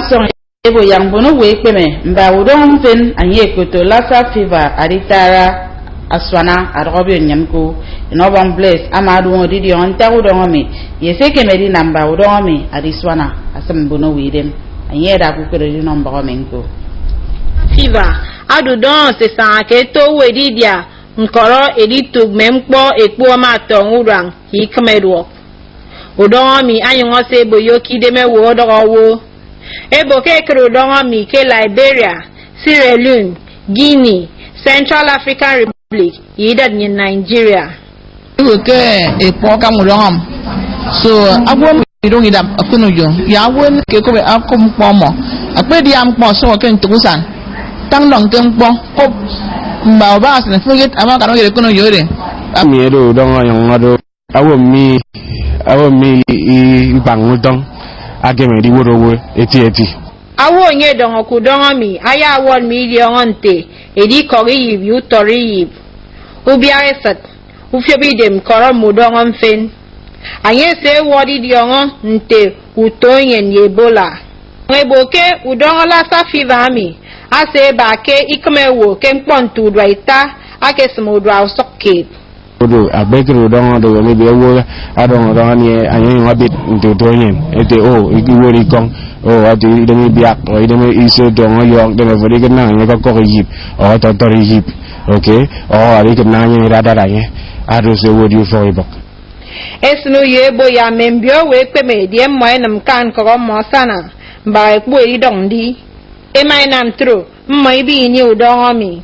song ebo yang bono we peme mba udong fen anye koto lassa fever aritara aswana arobio nyamko inobang bless amadu odidi on ta udong mi yese kemedi namba udong mi ariswana asem bono we dem anye da ku kere nomba menko fever adu don se san ke to we didia nkoro editu mempo ekpo ma to urang hi kameruo udong mi anyongo se boyoki de me wo dogo ebo ke kero dongo mi ke Liberia, Sierra Leone, Guinea, Central African Republic, yida ni Nigeria. Ebo ke epo ka mudongam. So agwo mi dong ida akuno yo. Ya won ke ko be akom pomo. Akpe di am po so ke ntugusan. Tang dong ke mpo ko mba ba se forget ama ka no ye kuno yo re. Ami do dongo yang ngado awo mi bangudong ageme di woro eti awo nye dongo ku dongo mi aya won mi di onte edi kori yib yu tori yib ubiare sat ufiobi dem koro mudongo mfen anye se wodi di ongo nte utonyen yebola ngeboke udongo lassa fever mi ase ba ke ikmewo ke mpontu dwaita ake smodwa socket do abekru dongo do me be wo adongo dongo ni anyi ngabit nto tonyen ete o ikiwori kong o ati de me biak o de me iso dongo yok de me vori ke nang ko ko yip o to tori yip okay o ari ke nang ni radara ye ado se wodi fo ibok esnu yebo ya membio we pe me die moy nam kan ko mo sana ba ekpo ri dong di e mai nam tro moy bi ni udongo mi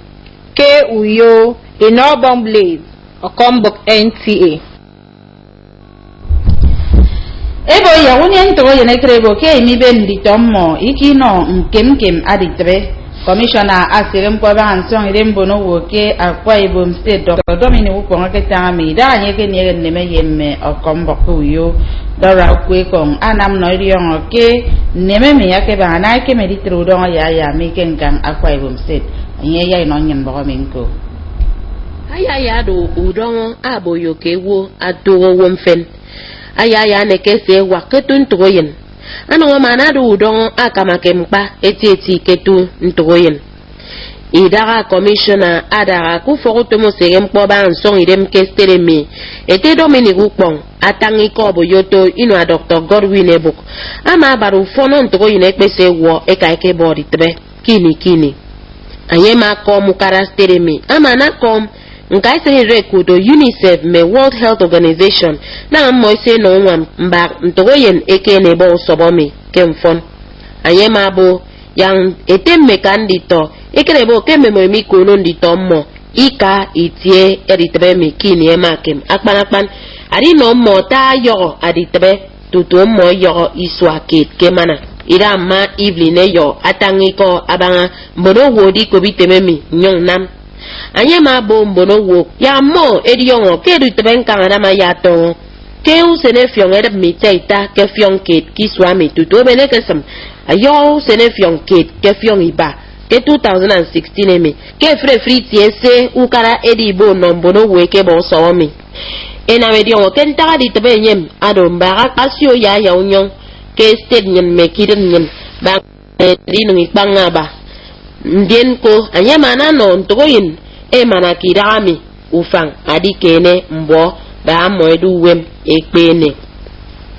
ke uyo inobong blaze Okombok NTA. Ebo ya wunyen to yene krebo ke mi ben di tommo ikino nkem aditbe commissioner asirem ko ban song irem bono wo ke akwa ibom state Dr. Dominic Ukonga ke tami da nye ke nye ne me yemme Okombok uyo dora kwe kong anam no riyon ke neme me ya ke ba na ke me di tru don ya mi ken kan akwa ibom state nye ya no nyem bo menko Aya do udong aboyo ke wo adogo womfen aya ne kese waketu ntoyen ano mana do udong akama kempa eti ketu ntoyen idara commissioner adara ku foto mo serem po ban song idem kestere mi ete Dominic Ukpong atangi ko boyoto ino a Dr. Godwin Ebuk ama baru fono ntoyen ekpese wo ekaike body tebe kini ayema ko mukara stere mi ama na kom nkai se rekudo UNICEF me World Health Organization na moise no nwam mba ntoyen ekene bo sobomi kemfon ayema bo yang etemme kandito ekene bo kemme mo mi kono ndito mo ika itie eritrebe mi kini emakem akpanakpan ari no mo ta yo aditrebe tutu mo yo iswakit kemana ira ma Evelyn yo atangiko abanga mbono wodi ko bitememi nyong nam anyema bo mbono wo ya mo ediongo kedu teben kangana ma yato ke u sene fiong edep mi taita ke fiong ket ki swami tutu bene kesam ayo sene fiong ket ke fiong iba ke 2016 emi ke free tiese u kara edi bo no mbono wo ke bo so mi ena mediongo ken taga di tebe nyem ado mbara kasio ya unyon ke state nyen me kiden nyen ba di nungi bangaba ndien ko anyema na no ntoyin e mana kirami ufang adikene mbo ba moedu wem ekpene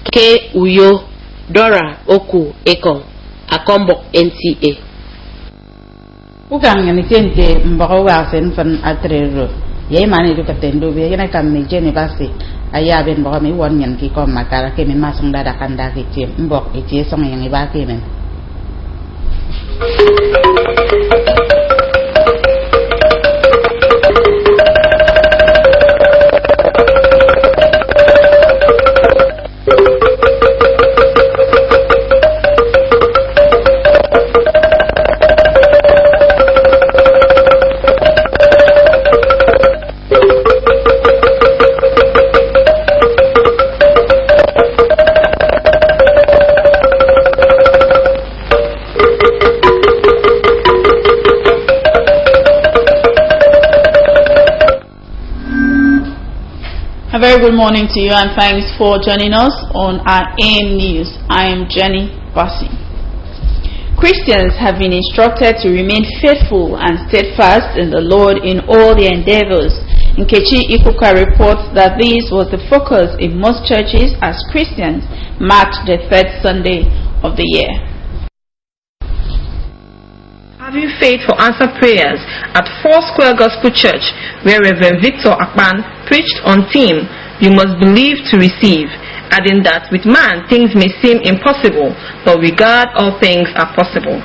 ke uyo Dora Oku Ekong Akombok NTA ukang ngani tente mbago wa sen fan atrero ye mani du katendo be yana kam ni jeni basi aya ben mbago mi won nyan ki ko makara ke mi masung dada kanda ke tim mbok e tie song yang iba ke men A very good morning to you and thanks for joining us on our AM News. I am Jenny Bassi. Christians have been instructed to remain faithful and steadfast in the Lord in all their endeavors. Nkechi Ikuka reports that this was the focus in most churches as Christians marked the third Sunday of the year. Having faith for answer prayers at Foursquare Gospel Church, where Reverend Victor Akpan preached on theme, "You must believe to receive," adding that with man things may seem impossible, but with God all things are possible.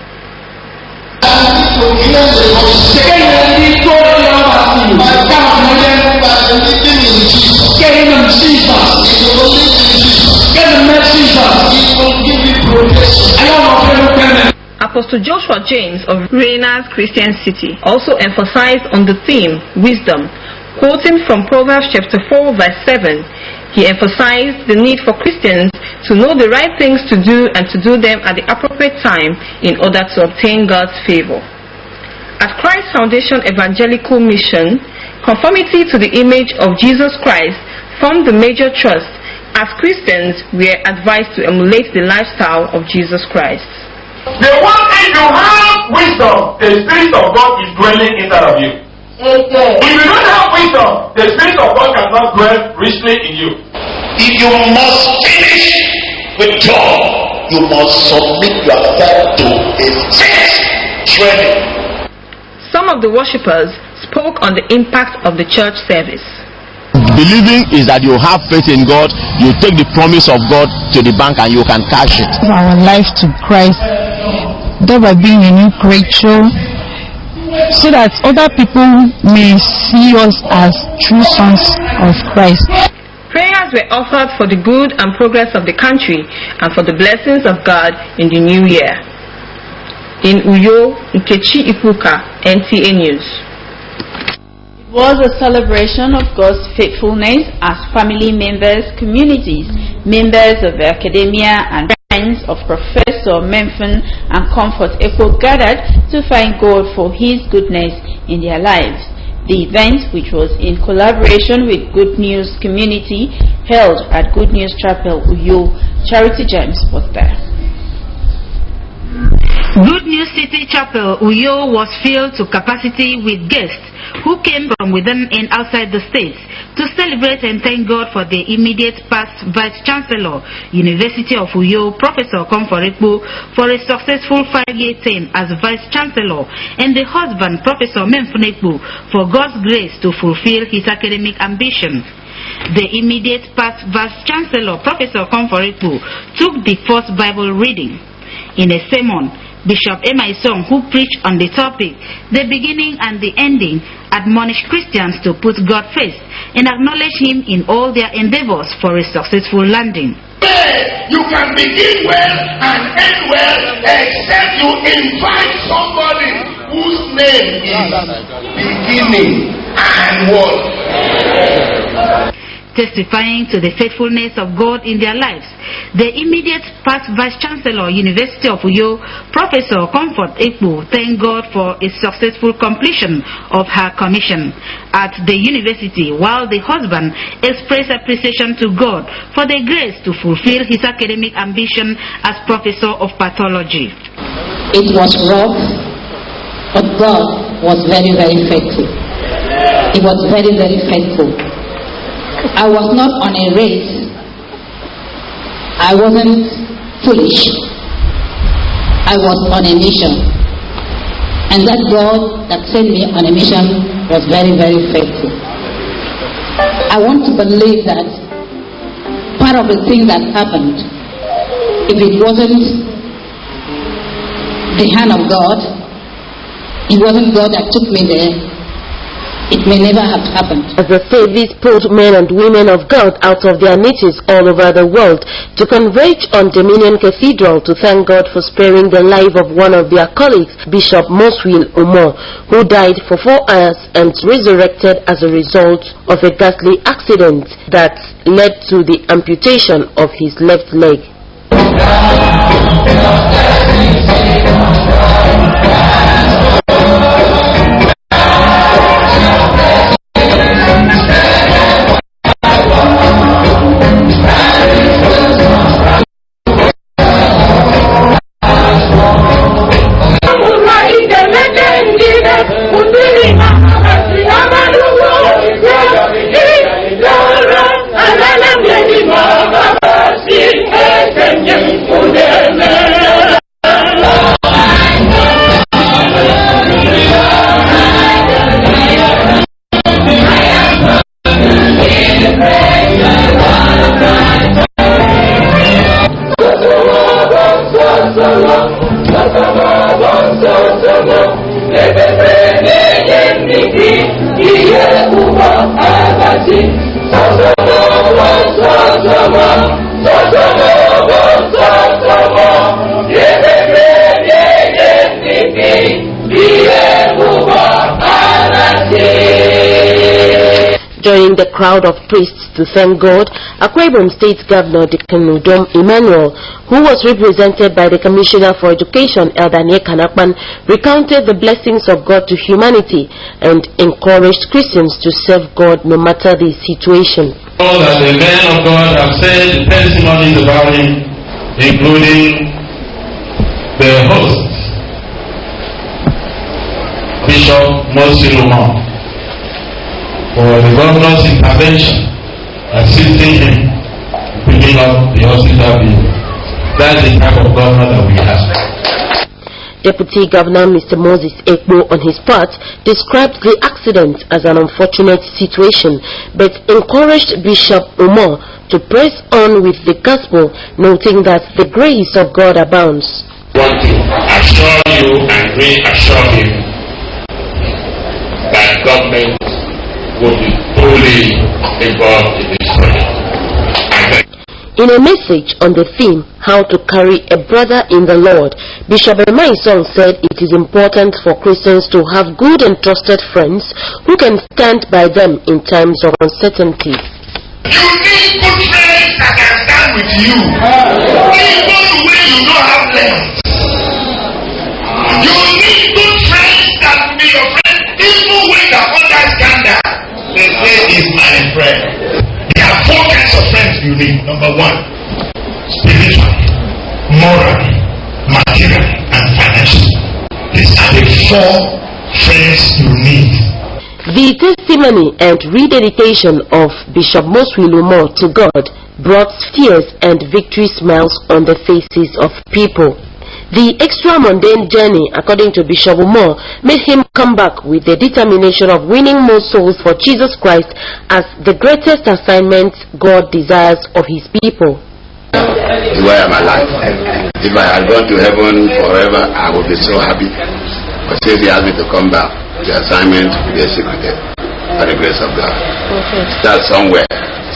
Apostle Joshua James of Reina's Christian City also emphasized on the theme, wisdom. Quoting from Proverbs chapter 4 verse 7, he emphasized the need for Christians to know the right things to do and to do them at the appropriate time in order to obtain God's favor. At Christ Foundation Evangelical Mission, conformity to the image of Jesus Christ formed the major thrust. As Christians, we are advised to emulate the lifestyle of Jesus Christ. The one thing you have wisdom, the Spirit of God is dwelling inside of you. If you don't have wisdom, the Spirit of God cannot dwell richly in you. If you must finish with job, you must submit yourself to a strict training. Some of the worshippers spoke on the impact of the church service. Believing is that you have faith in God, you take the promise of God to the bank and you can cash it. Our life to Christ, thereby being a new creature, so that other people may see us as true sons of Christ. Prayers were offered for the good and progress of the country and for the blessings of God in the new year. In Uyo, Nkechi Ikuka, NTA News. It was a celebration of God's faithfulness as family members, communities, members of the academia and friends of Professor Memphis and Comfort Echo gathered to thank God for His goodness in their lives. The event, which was in collaboration with Good News Community, held at Good News Chapel, Uyo. Charity James was there. Good News City Chapel, Uyo was filled to capacity with guests who came from within and outside the states to celebrate and thank God for the immediate past Vice Chancellor, University of Uyo, Professor Komforekpo, for a successful 5-year term as Vice Chancellor, and the husband, Professor Memfunekpo, for God's grace to fulfill his academic ambitions. The immediate past Vice Chancellor, Professor Komforekpo, took the first Bible reading. In a sermon, Bishop Emaisong, who preached on the topic, the beginning and the ending, admonished Christians to put God first and acknowledge Him in all their endeavors for a successful landing. You can begin well and end well except you invite somebody whose name is beginning and what? Testifying to the faithfulness of God in their lives, the immediate past Vice Chancellor, University of Uyo, Professor Comfort Ekpo, thanked God for a successful completion of her commission at the university, while the husband expressed appreciation to God for the grace to fulfill his academic ambition as Professor of Pathology. It was rough, but God was very, very faithful. He was very, very faithful. I was not on a race. I wasn't foolish. I was on a mission. And that God that sent me on a mission was very, very faithful. I want to believe that part of the thing that happened, if it wasn't the hand of God, it wasn't God that took me there, it may never have happened. As the service pulled men and women of God out of their niches all over the world to converge on Dominion Cathedral to thank God for sparing the life of one of their colleagues, Bishop Moswil Omo, who died for 4 hours and resurrected as a result of a ghastly accident that led to the amputation of his left leg. Joining the crowd of priests to thank God, Akwa Ibom State Governor Deacon Udom Emmanuel, who was represented by the Commissioner for Education Elder Kanakman, recounted the blessings of God to humanity and encouraged Christians to serve God no matter the situation. All that the men of God have said testimonies about him, including the host, Bishop Mosiluma, for the governor's intervention, assisting him picking up the hospital bill. That's the type of governor that we have. Deputy Governor Mr. Moses Ekbo, on his part, described the accident as an unfortunate situation, but encouraged Bishop Umar to press on with the gospel, noting that the grace of God abounds. I want to assure you and reassure him that government will be fully involved in this project. In a message on the theme, How to Carry a Brother in the Lord, Bishop Song said it is important for Christians to have good and trusted friends who can stand by them in times of uncertainty. You need good friends that can stand with you, even when you don't have left. You need good friends that will be your friend, even when the others scandal. They say he's my friend. There are four kinds of friends you need. Number one, spiritually, morally, materially, and financially. These are the four friends you need. The testimony and rededication of Bishop Moswilumo to God brought tears and victory smiles on the faces of people. The extra-mundane journey, according to Bishop Umar, made him come back with the determination of winning more souls for Jesus Christ as the greatest assignment God desires of his people. The way I'm alive. If I had gone to heaven forever, I would be so happy. But since he asked me to come back, the assignment will be executed by the grace of God. That's somewhere.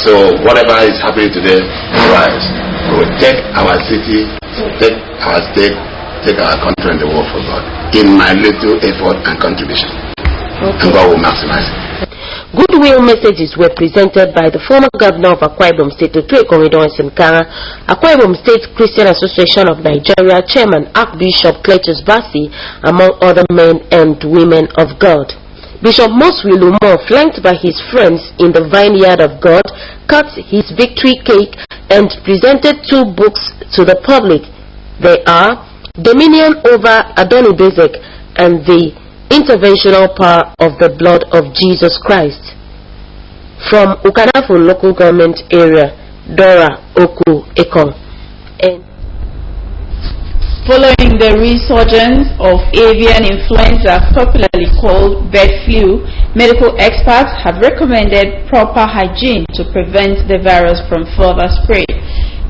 So whatever is happening today, rise. We will take our city, take our state, take our country and the world for God in my little effort and contribution. And God will maximize it. Goodwill messages were presented by the former governor of Akwa Ibom State, Akwa Ibom State Christian Association of Nigeria Chairman Archbishop Cletus Basi, among other men and women of God. Bishop Moswilumo, flanked by his friends in the vineyard of God, cut his victory cake and presented two books to the public. They are Dominion over Adonibezek and the Interventional Power of the Blood of Jesus Christ. From Ukanafo Local Government Area, Dora Oku Ekong. Following the resurgence of avian influenza, popularly called bird flu, medical experts have recommended proper hygiene to prevent the virus from further spread.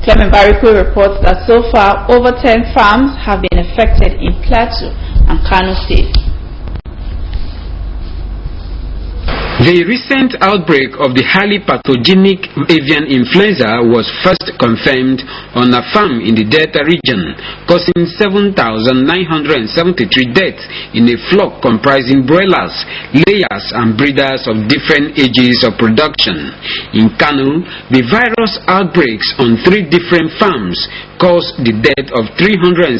Clement Bariku reports that so far over 10 farms have been affected in Plateau and Kano State. The recent outbreak of the highly pathogenic avian influenza was first confirmed on a farm in the Delta region, causing 7,973 deaths in a flock comprising broilers, layers and breeders of different ages of production. In Kano, the virus outbreaks on 3 different farms caused the death of 376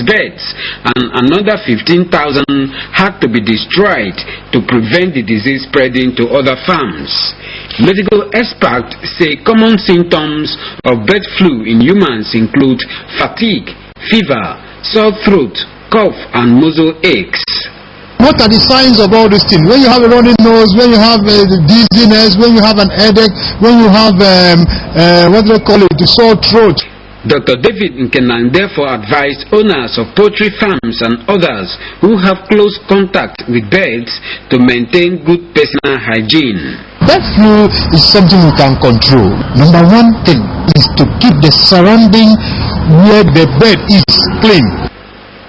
birds, and another 15,000 had to be destroyed to prevent the disease spreading to other farms. Medical experts say common symptoms of bird flu in humans include fatigue, fever, sore throat, cough, and muzzle aches. What are the signs of all these things? When you have a running nose, when you have dizziness, when you have an headache, when you have what do they call it, the sore throat. Dr. David Nkenan therefore advised owners of poultry farms and others who have close contact with birds to maintain good personal hygiene. Bird flu is something we can control. Number one thing is to keep the surrounding where the bird is clean.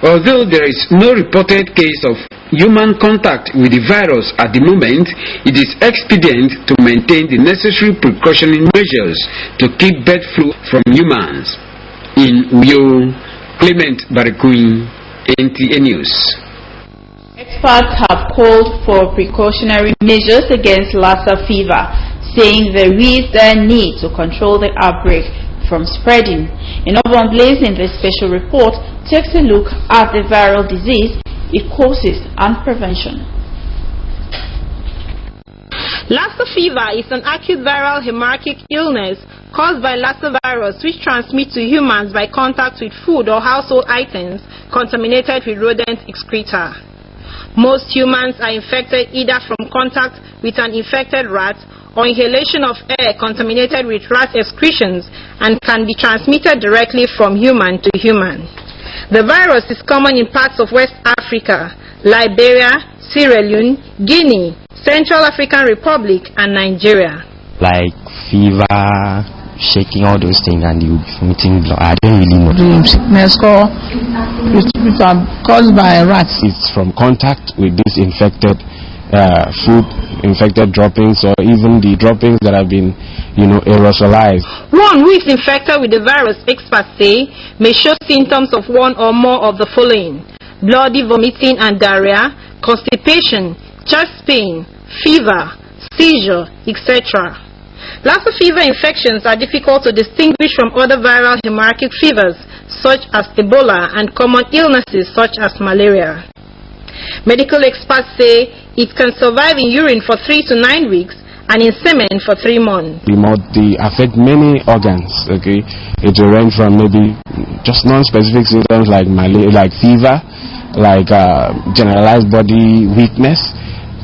Although there is no reported case of human contact with the virus at the moment, it is expedient to maintain the necessary precautionary measures to keep bird flu from humans. In Uyo, Clement Barikui, NTA News. Experts have called for precautionary measures against Lassa fever, saying there is a need to control the outbreak from spreading. In Urban Blaze, in this special report, takes a look at the viral disease, its causes and prevention. Lassa fever is an acute viral hemorrhagic illness caused by Lassa virus, which transmits to humans by contact with food or household items contaminated with rodent excreta. Most humans are infected either from contact with an infected rat or inhalation of air contaminated with rat excretions, and can be transmitted directly from human to human. The virus is common in parts of West Africa, Liberia, Sierra Leone, Guinea, Central African Republic, and Nigeria. Like fever, shaking, all those things, and you vomiting blood. I don't really know. The sickness caused by rats. It's from contact with this infected food, infected droppings, or even the droppings that have been, aerosolized. One who is infected with the virus, experts say, may show symptoms of one or more of the following: bloody vomiting and diarrhea, constipation, chest pain, fever, seizure, etc. Lassa fever infections are difficult to distinguish from other viral hemorrhagic fevers such as Ebola and common illnesses such as malaria. Medical experts say it can survive in urine for 3 to 9 weeks and in semen for 3 months. They affect many organs. Okay, it will range from maybe just non-specific symptoms like fever, like generalized body weakness.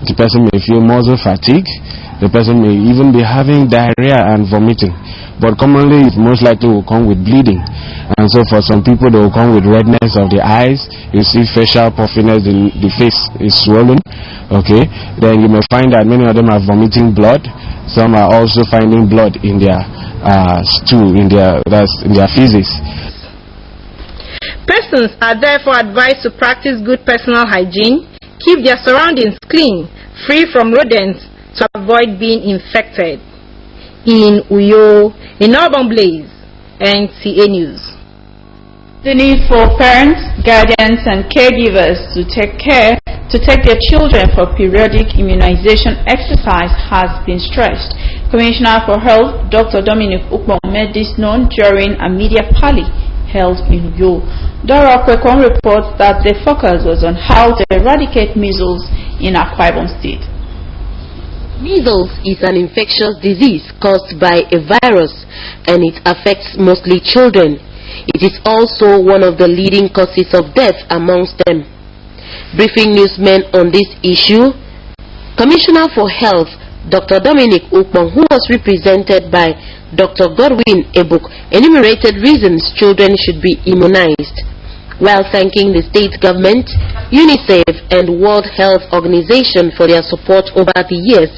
The person may feel muscle fatigue. The person may even be having diarrhea and vomiting. But commonly, it most likely will come with bleeding. And so for some people, they will come with redness of the eyes. You see facial puffiness, the face is swollen. Okay, then you may find that many of them are vomiting blood. Some are also finding blood in their stool, in their feces. Persons are therefore advised to practice good personal hygiene, keep their surroundings clean, free from rodents, to avoid being infected. In Uyo, in Urban Blaze, NTA News. The need for parents, guardians, and caregivers to take their children for periodic immunization exercise has been stressed. Commissioner for Health, Dr. Dominic Ukpong, made this known during a media party held in Uyo. Dora Kwekon reports that the focus was on how to eradicate measles in Akwa Ibom State. Measles is an infectious disease caused by a virus, and it affects mostly children. It is also one of the leading causes of death amongst them. Briefing newsmen on this issue, Commissioner for Health, Dr. Dominic Ukpong, who was represented by Dr. Godwin Ebuk, enumerated reasons children should be immunized. While thanking the state government, UNICEF and World Health Organization for their support over the years,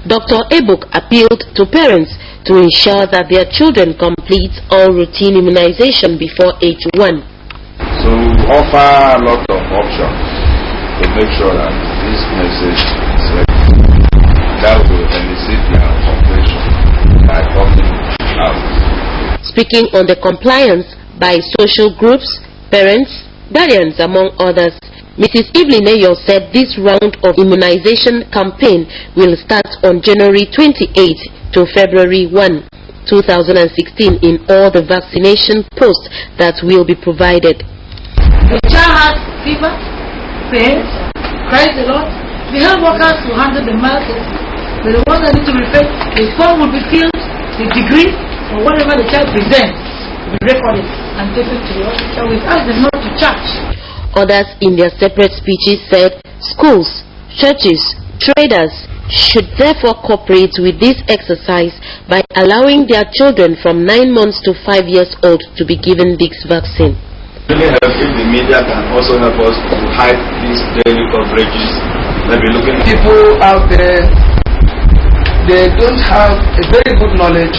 Dr. Ebuk appealed to parents to ensure that their children complete all routine immunization before age 1. So we offer a lot of options to make sure that this message is ready. That will elicit their cooperation by coming out. Speaking on the compliance by social groups, parents, guardians, among others, Mrs. Evelyn Ayo said this round of immunization campaign will start on January 28 to February 1, 2016 in all the vaccination posts that will be provided. The child has fever, pains, cries a lot. The health workers will handle the matters. The ones that need to be fed, the form will be filled, the degree, or whatever the child presents will be recorded and taken to the hospital. We ask them not to charge. Others in their separate speeches said schools, churches, traders should therefore cooperate with this exercise by allowing their children from 9 months to 5 years old to be given this vaccine. Really help if the media can also help us to hide these daily coverages. Maybe looking at people out there, they don't have a very good knowledge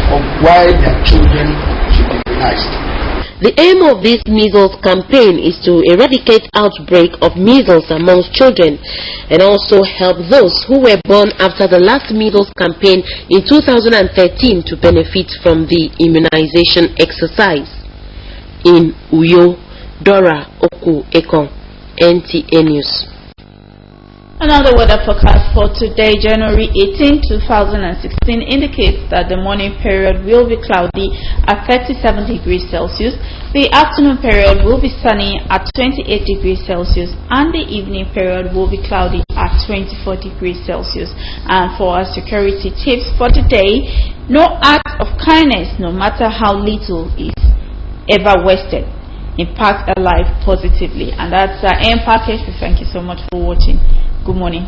of why their children should be immunized. The aim of this measles campaign is to eradicate outbreak of measles amongst children and also help those who were born after the last measles campaign in 2013 to benefit from the immunization exercise. In Uyo, Dora Oku Ekong, NTA News. Another weather forecast for today, January 18, 2016, indicates that the morning period will be cloudy at 37 degrees Celsius, the afternoon period will be sunny at 28 degrees Celsius, and the evening period will be cloudy at 24 degrees Celsius. And for our security tips for today, no act of kindness, no matter how little, is ever wasted. Impact a life positively. And that's our end package. We thank you so much for watching. Good morning.